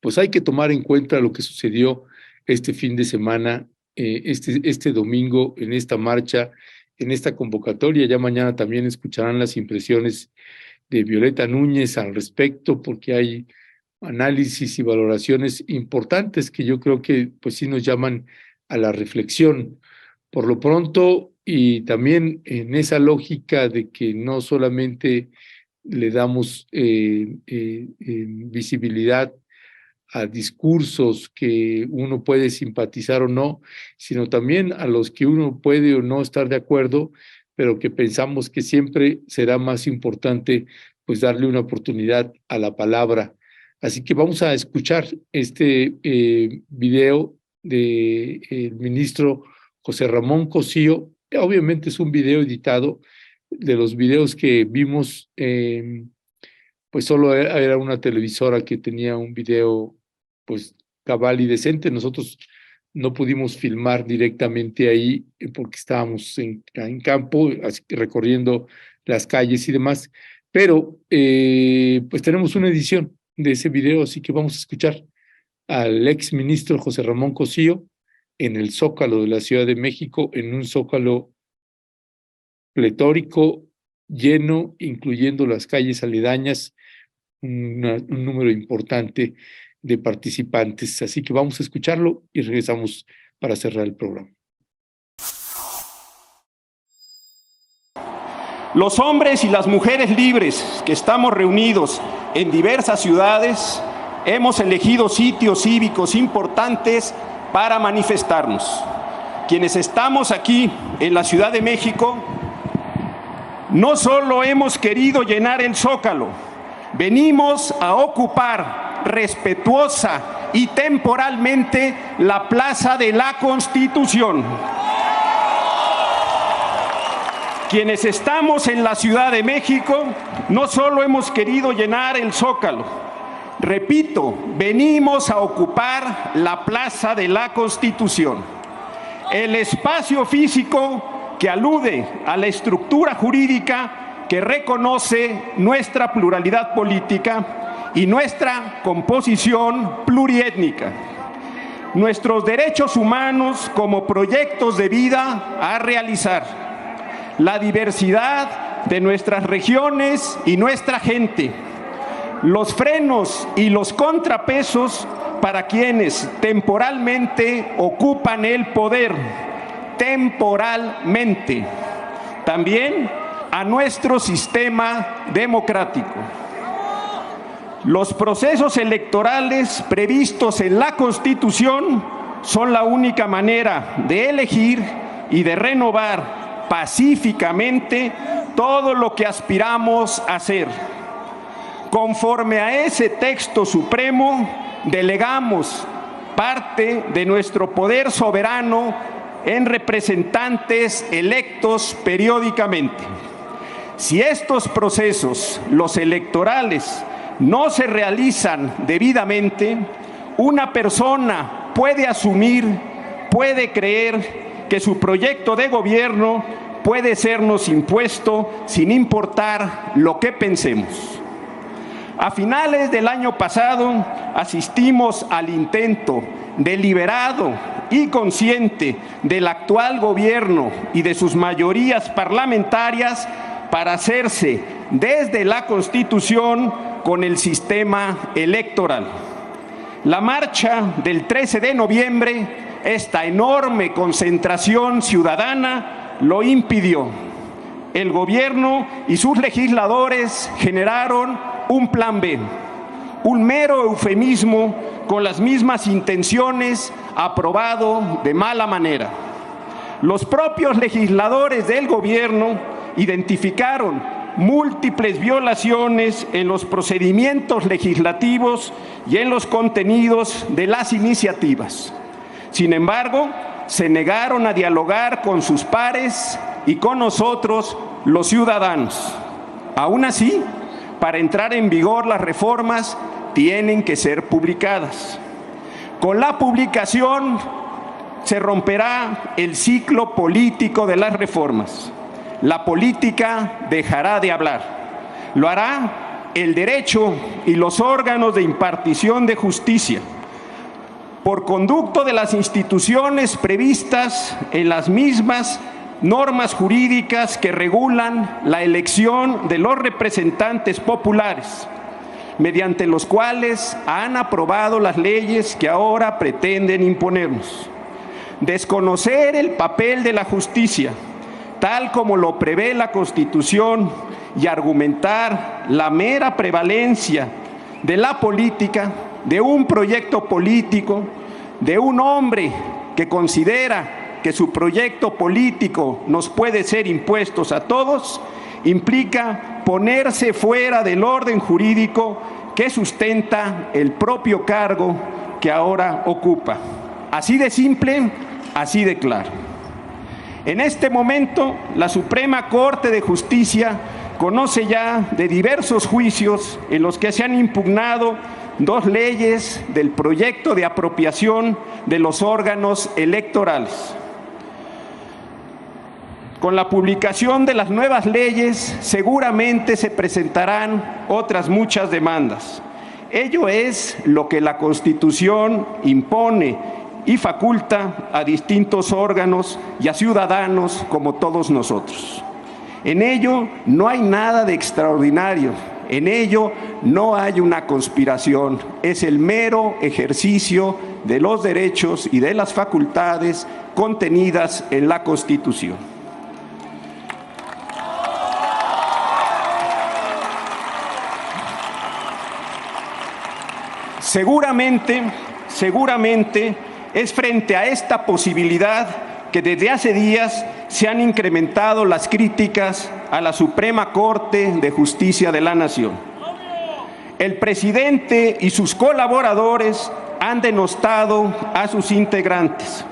pues hay que tomar en cuenta lo que sucedió este fin de semana, este domingo, en esta marcha, en esta convocatoria. Ya mañana también escucharán las impresiones de Violeta Núñez al respecto, porque hay análisis y valoraciones importantes que yo creo que pues sí nos llaman a la reflexión. Por lo pronto, y también en esa lógica de que no solamente le damos visibilidad a discursos que uno puede simpatizar o no, sino también a los que uno puede o no estar de acuerdo, pero que pensamos que siempre será más importante pues darle una oportunidad a la palabra. Así que vamos a escuchar este video del ministro José Ramón Cosío. Obviamente es un video editado. De los videos que vimos, pues solo era una televisora que tenía un video pues cabal y decente. Nosotros no pudimos filmar directamente ahí porque estábamos en campo, así que recorriendo las calles y demás, pero pues tenemos una edición de ese video, así que vamos a escuchar al ex ministro José Ramón Cosío en el Zócalo de la Ciudad de México, en un Zócalo pletórico, lleno, incluyendo las calles aledañas, un número importante de participantes. Así que vamos a escucharlo y regresamos para cerrar el programa. Los hombres y las mujeres libres que estamos reunidos en diversas ciudades hemos elegido sitios cívicos importantes para manifestarnos. Quienes estamos aquí en la Ciudad de México no solo hemos querido llenar el Zócalo, venimos a ocupar respetuosa y temporalmente la Plaza de la Constitución. Quienes estamos en la Ciudad de México no solo hemos querido llenar el Zócalo, repito, venimos a ocupar la Plaza de la Constitución, el espacio físico que alude a la estructura jurídica que reconoce nuestra pluralidad política y nuestra composición pluriétnica, nuestros derechos humanos como proyectos de vida a realizar, la diversidad de nuestras regiones y nuestra gente, los frenos y los contrapesos para quienes temporalmente ocupan el poder, temporalmente, también a nuestro sistema democrático. Los procesos electorales previstos en la Constitución son la única manera de elegir y de renovar pacíficamente todo lo que aspiramos a hacer. Conforme a ese texto supremo, delegamos parte de nuestro poder soberano en representantes electos periódicamente. Si estos procesos, los electorales, no se realizan debidamente, una persona puede asumir, puede creer que su proyecto de gobierno puede sernos impuesto sin importar lo que pensemos. A finales del año pasado asistimos al intento deliberado y consciente del actual gobierno y de sus mayorías parlamentarias para hacerse desde la Constitución con el sistema electoral. La marcha del 13 de noviembre, esta enorme concentración ciudadana, lo impidió. El gobierno y sus legisladores generaron un plan B, un mero eufemismo con las mismas intenciones, aprobado de mala manera. Los propios legisladores del gobierno identificaron múltiples violaciones en los procedimientos legislativos y en los contenidos de las iniciativas. Sin embargo, se negaron a dialogar con sus pares y con nosotros, los ciudadanos. Aún así, para entrar en vigor las reformas tienen que ser publicadas. Con la publicación se romperá el ciclo político de las reformas. La política dejará de hablar. Lo hará el derecho y los órganos de impartición de justicia, por conducto de las instituciones previstas en las mismas normas jurídicas que regulan la elección de los representantes populares, mediante los cuales han aprobado las leyes que ahora pretenden imponernos. Desconocer el papel de la justicia, tal como lo prevé la Constitución, y argumentar la mera prevalencia de la política, de un proyecto político, de un hombre que considera que su proyecto político nos puede ser impuestos a todos, implica ponerse fuera del orden jurídico que sustenta el propio cargo que ahora ocupa. Así de simple, así de claro. En este momento, la Suprema Corte de Justicia conoce ya de diversos juicios en los que se han impugnado dos leyes del proyecto de apropiación de los órganos electorales. Con la publicación de las nuevas leyes, seguramente se presentarán otras muchas demandas. Ello es lo que la Constitución impone y faculta a distintos órganos y a ciudadanos como todos nosotros. En ello no hay nada de extraordinario, en ello no hay una conspiración, es el mero ejercicio de los derechos y de las facultades contenidas en la Constitución. Seguramente es frente a esta posibilidad que desde hace días se han incrementado las críticas a la Suprema Corte de Justicia de la Nación. El presidente y sus colaboradores han denostado a sus integrantes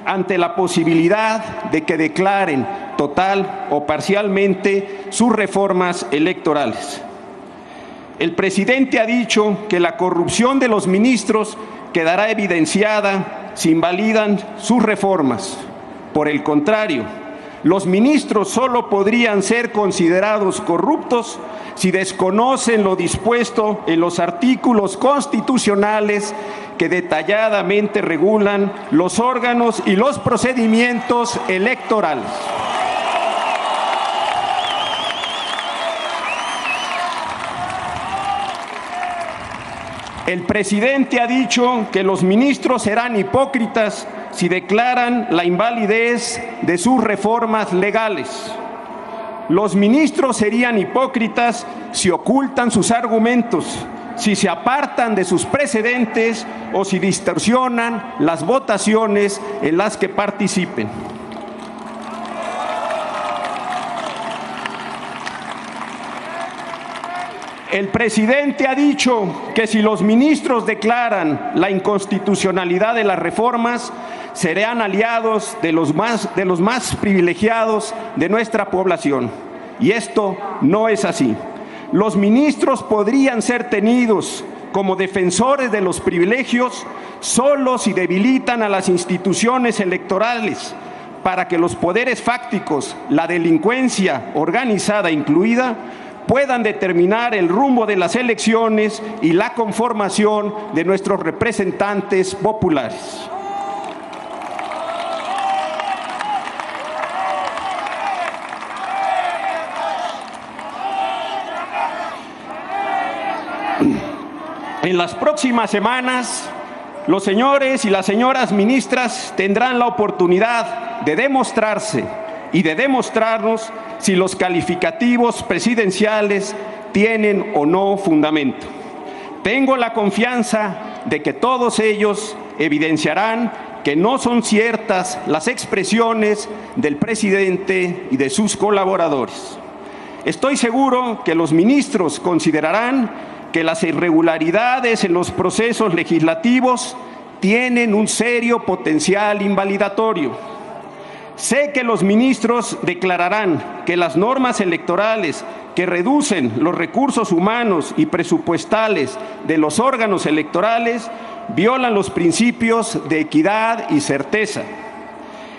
ante la posibilidad de que declaren total o parcialmente sus reformas electorales. El presidente ha dicho que la corrupción de los ministros quedará evidenciada si invalidan sus reformas. Por el contrario, los ministros solo podrían ser considerados corruptos si desconocen lo dispuesto en los artículos constitucionales que detalladamente regulan los órganos y los procedimientos electorales. El presidente ha dicho que los ministros serán hipócritas si declaran la invalidez de sus reformas legales. Los ministros serían hipócritas si ocultan sus argumentos, si se apartan de sus precedentes o si distorsionan las votaciones en las que participen. El presidente ha dicho que si los ministros declaran la inconstitucionalidad de las reformas, serán aliados de los más privilegiados de nuestra población. Y esto no es así. Los ministros podrían ser tenidos como defensores de los privilegios solo si debilitan a las instituciones electorales para que los poderes fácticos, la delincuencia organizada incluida, puedan determinar el rumbo de las elecciones y la conformación de nuestros representantes populares. En las próximas semanas, los señores y las señoras ministras tendrán la oportunidad de demostrarse y de demostrarnos si los calificativos presidenciales tienen o no fundamento. Tengo la confianza de que todos ellos evidenciarán que no son ciertas las expresiones del presidente y de sus colaboradores. Estoy seguro que los ministros considerarán que las irregularidades en los procesos legislativos tienen un serio potencial invalidatorio. Sé que los ministros declararán que las normas electorales que reducen los recursos humanos y presupuestales de los órganos electorales violan los principios de equidad y certeza.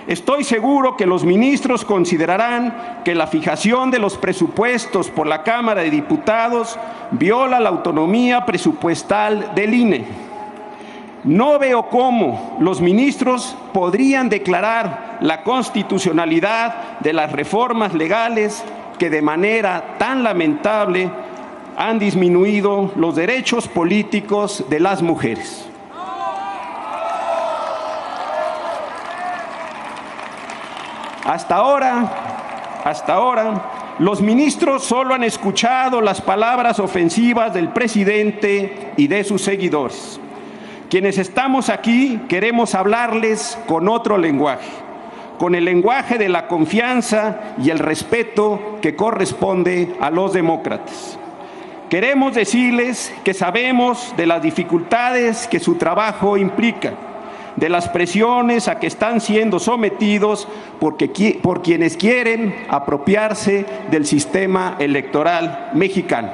Estoy seguro que los ministros considerarán que la fijación de los presupuestos por la Cámara de Diputados viola la autonomía presupuestal del INE. No veo cómo los ministros podrían declarar la constitucionalidad de las reformas legales que de manera tan lamentable han disminuido los derechos políticos de las mujeres. Hasta ahora, los ministros solo han escuchado las palabras ofensivas del presidente y de sus seguidores. Quienes estamos aquí queremos hablarles con otro lenguaje, con el lenguaje de la confianza y el respeto que corresponde a los demócratas. Queremos decirles que sabemos de las dificultades que su trabajo implica, de las presiones a que están siendo sometidos por quienes quieren apropiarse del sistema electoral mexicano.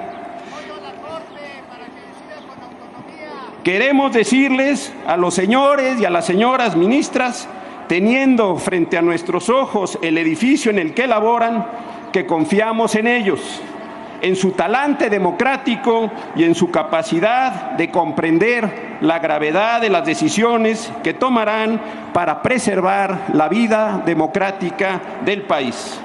Queremos decirles a los señores y a las señoras ministras, teniendo frente a nuestros ojos el edificio en el que laboran, que confiamos en ellos, en su talante democrático y en su capacidad de comprender la gravedad de las decisiones que tomarán para preservar la vida democrática del país.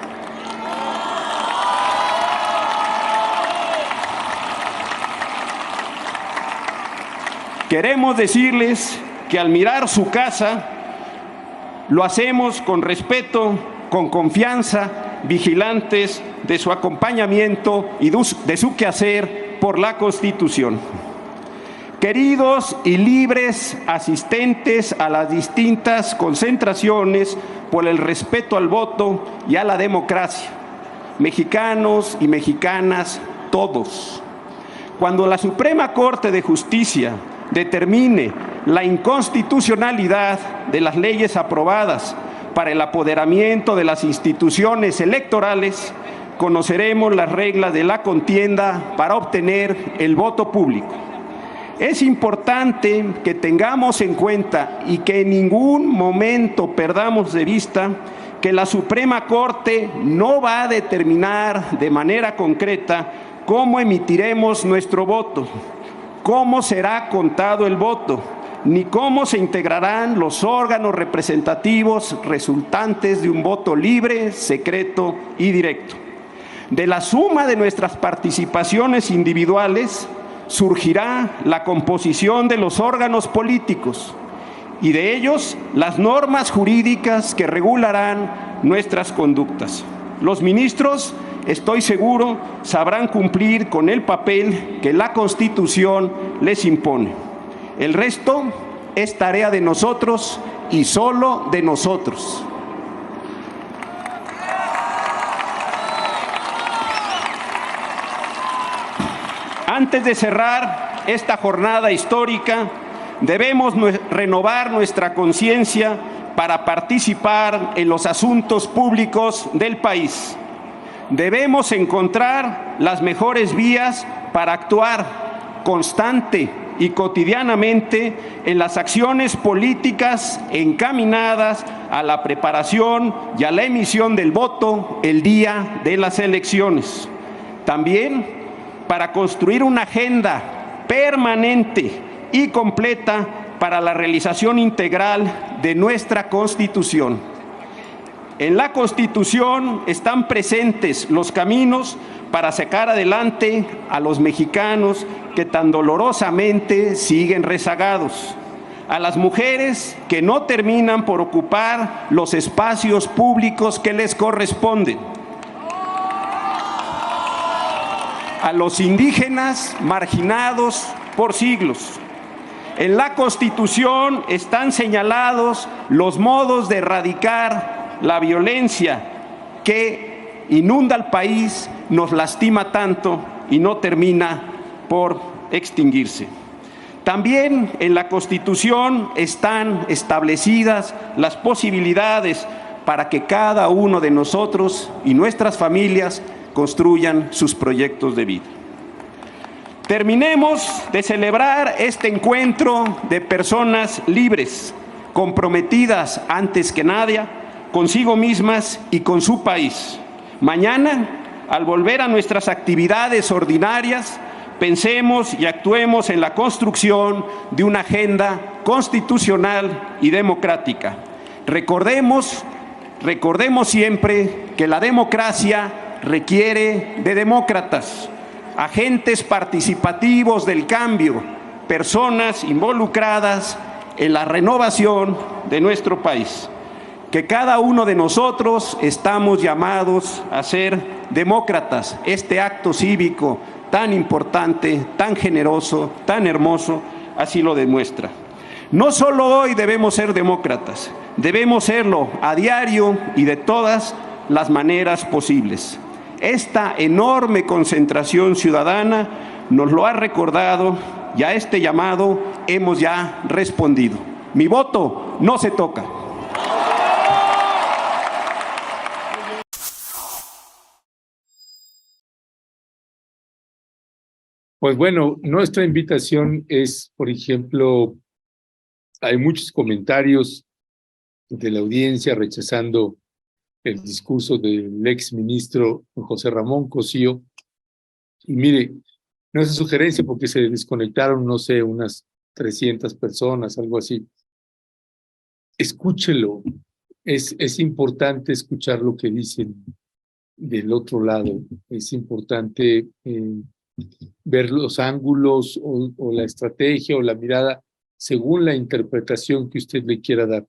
Queremos decirles que al mirar su casa, lo hacemos con respeto, con confianza, vigilantes de su acompañamiento y de su quehacer por la Constitución. Queridos y libres asistentes a las distintas concentraciones por el respeto al voto y a la democracia, mexicanos y mexicanas todos, cuando la Suprema Corte de Justicia determine la inconstitucionalidad de las leyes aprobadas para el apoderamiento de las instituciones electorales, conoceremos las reglas de la contienda para obtener el voto público. Es importante que tengamos en cuenta y que en ningún momento perdamos de vista que la Suprema Corte no va a determinar de manera concreta cómo emitiremos nuestro voto, cómo será contado el voto, ni cómo se integrarán los órganos representativos resultantes de un voto libre, secreto y directo. De la suma de nuestras participaciones individuales surgirá la composición de los órganos políticos y de ellos las normas jurídicas que regularán nuestras conductas. Los ministros, estoy seguro, sabrán cumplir con el papel que la Constitución les impone. El resto es tarea de nosotros y solo de nosotros. Antes de cerrar esta jornada histórica, debemos renovar nuestra conciencia para participar en los asuntos públicos del país. Debemos encontrar las mejores vías para actuar constante y cotidianamente en las acciones políticas encaminadas a la preparación y a la emisión del voto el día de las elecciones. También para construir una agenda permanente y completa para la realización integral de nuestra Constitución. En la Constitución están presentes los caminos para sacar adelante a los mexicanos que tan dolorosamente siguen rezagados, a las mujeres que no terminan por ocupar los espacios públicos que les corresponden, a los indígenas marginados por siglos. En la Constitución están señalados los modos de erradicar la violencia que inunda al país, nos lastima tanto y no termina por extinguirse. También en la Constitución están establecidas las posibilidades para que cada uno de nosotros y nuestras familias construyan sus proyectos de vida. Terminemos de celebrar este encuentro de personas libres, comprometidas antes que nadie consigo mismas y con su país. Mañana, al volver a nuestras actividades ordinarias, pensemos y actuemos en la construcción de una agenda constitucional y democrática. Recordemos siempre que la democracia requiere de demócratas, agentes participativos del cambio, personas involucradas en la renovación de nuestro país. Que cada uno de nosotros estamos llamados a ser demócratas. Este acto cívico tan importante, tan generoso, tan hermoso, así lo demuestra. No solo hoy debemos ser demócratas, debemos serlo a diario y de todas las maneras posibles. Esta enorme concentración ciudadana nos lo ha recordado y a este llamado hemos ya respondido. Mi voto no se toca. Pues bueno, nuestra invitación es, por ejemplo, hay muchos comentarios de la audiencia rechazando el discurso del exministro José Ramón Cosío. Y mire, no es sugerencia porque se desconectaron, no sé, unas 300 personas, algo así. Escúchelo. Es importante escuchar lo que dicen del otro lado. Es importante ver los ángulos o la estrategia o la mirada según la interpretación que usted le quiera dar.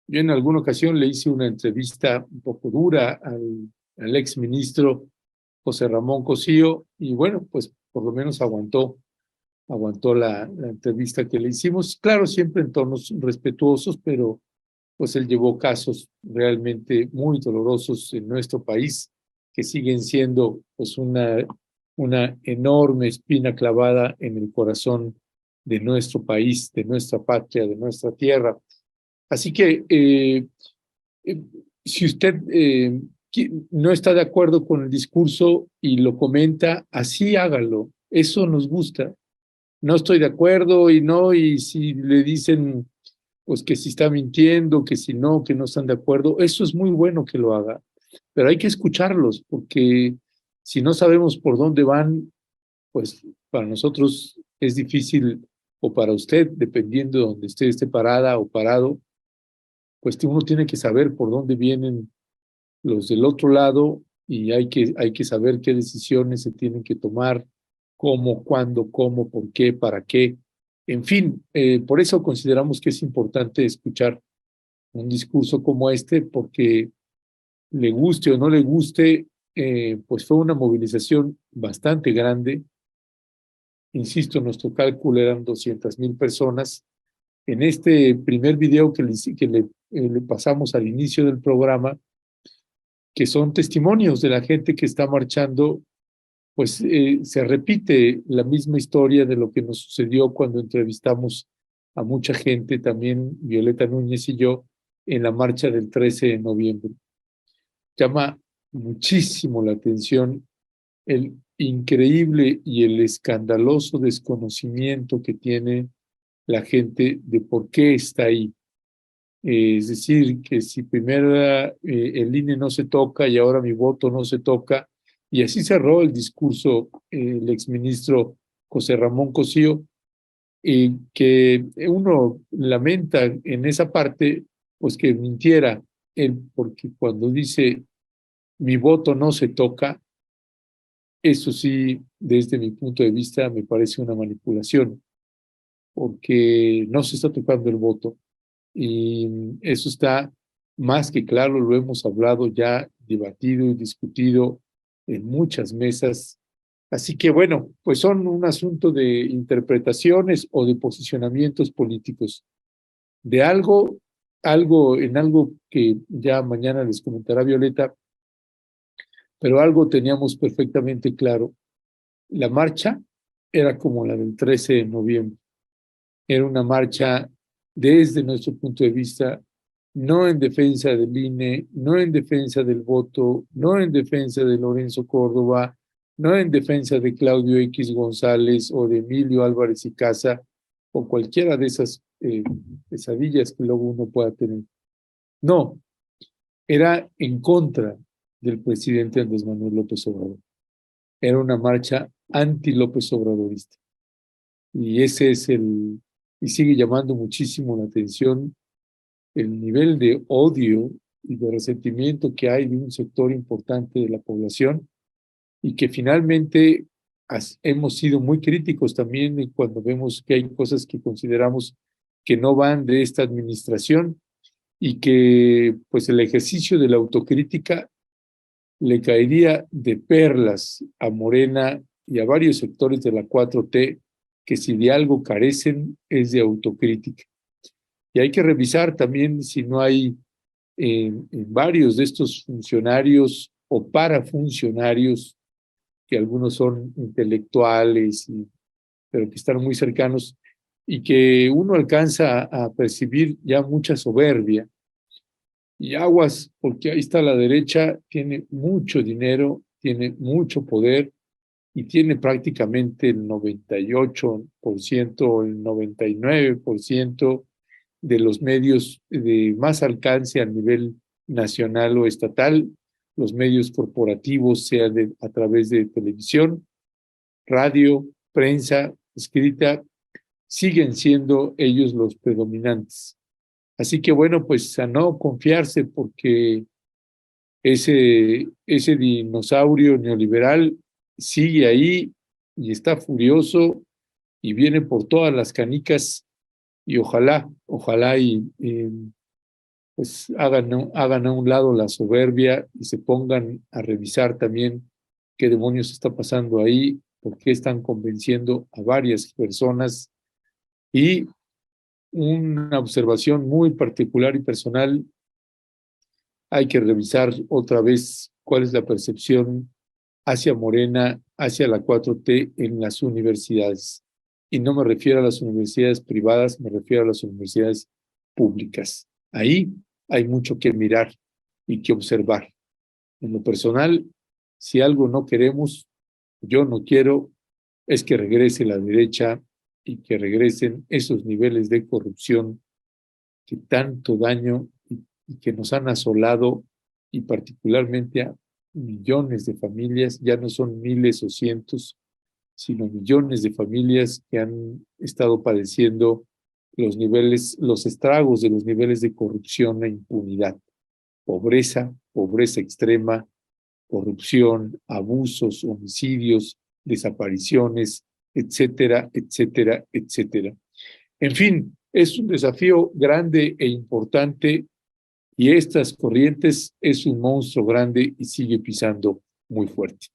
Yo en alguna ocasión le hice una entrevista un poco dura al exministro José Ramón Cosío y bueno, pues por lo menos aguantó la entrevista que le hicimos. Claro, siempre en tonos respetuosos, pero pues él llevó casos realmente muy dolorosos en nuestro país que siguen siendo pues una enorme espina clavada en el corazón de nuestro país, de nuestra patria, de nuestra tierra. Así que si usted no está de acuerdo con el discurso y lo comenta, así hágalo. Eso nos gusta. No estoy de acuerdo y si le dicen pues que si está mintiendo, que si no, que no están de acuerdo, eso es muy bueno que lo haga. Pero hay que escucharlos porque si no sabemos por dónde van, pues para nosotros es difícil, o para usted, dependiendo de donde usted esté parada o parado, pues uno tiene que saber por dónde vienen los del otro lado y hay que saber qué decisiones se tienen que tomar, cómo, cuándo, cómo, por qué, para qué. En fin, por eso consideramos que es importante escuchar un discurso como este, porque le guste o no le guste, pues fue una movilización bastante grande. Insisto, nuestro cálculo eran 200,000 personas. En este primer video que le pasamos al inicio del programa, que son testimonios de la gente que está marchando, pues se repite la misma historia de lo que nos sucedió cuando entrevistamos a mucha gente, también Violeta Núñez y yo, en la marcha del 13 de noviembre. Llama muchísimo la atención el increíble y el escandaloso desconocimiento que tiene la gente de por qué está ahí. Es decir, que si primero el INE no se toca y ahora mi voto no se toca, y así cerró el discurso el exministro José Ramón Cosío, que uno lamenta en esa parte, pues que mintiera él, porque cuando dice mi voto no se toca, eso sí, desde mi punto de vista, me parece una manipulación, porque no se está tocando el voto. Y eso está más que claro, lo hemos hablado ya, debatido y discutido en muchas mesas. Así que bueno, pues son un asunto de interpretaciones o de posicionamientos políticos. De algo que ya mañana les comentará Violeta, pero algo teníamos perfectamente claro. La marcha era como la del 13 de noviembre. Era una marcha desde nuestro punto de vista, no en defensa del INE, no en defensa del voto, no en defensa de Lorenzo Córdoba, no en defensa de Claudio X González o de Emilio Álvarez y Casa o cualquiera de esas pesadillas que luego uno pueda tener. No, era en contra del presidente Andrés Manuel López Obrador. Era una marcha anti-López Obradorista. Y ese es y sigue llamando muchísimo la atención el nivel de odio y de resentimiento que hay de un sector importante de la población y que finalmente hemos sido muy críticos también cuando vemos que hay cosas que consideramos que no van de esta administración y que pues el ejercicio de la autocrítica le caería de perlas a Morena y a varios sectores de la 4T que si de algo carecen es de autocrítica. Y hay que revisar también si no hay en varios de estos funcionarios o parafuncionarios, que algunos son intelectuales, pero que están muy cercanos, y que uno alcanza a percibir ya mucha soberbia. Y aguas, porque ahí está la derecha, tiene mucho dinero, tiene mucho poder y tiene prácticamente el 98% o el 99% de los medios de más alcance a nivel nacional o estatal, los medios corporativos, sea a través de televisión, radio, prensa escrita, siguen siendo ellos los predominantes. Así que bueno, pues a no confiarse porque ese dinosaurio neoliberal sigue ahí y está furioso y viene por todas las canicas y ojalá pues hagan a un lado la soberbia y se pongan a revisar también qué demonios está pasando ahí, por qué están convenciendo a varias personas. Y una observación muy particular y personal, hay que revisar otra vez cuál es la percepción hacia Morena, hacia la 4T en las universidades. Y no me refiero a las universidades privadas, me refiero a las universidades públicas. Ahí hay mucho que mirar y que observar. En lo personal, si algo no queremos, yo no quiero, es que regrese la derecha y que regresen esos niveles de corrupción que tanto daño y que nos han asolado, y particularmente a millones de familias, ya no son miles o cientos, sino millones de familias que han estado padeciendo los estragos de los niveles de corrupción e impunidad. Pobreza extrema, corrupción, abusos, homicidios, desapariciones, etcétera, etcétera, etcétera. En fin, es un desafío grande e importante y estas corrientes es un monstruo grande y sigue pisando muy fuerte.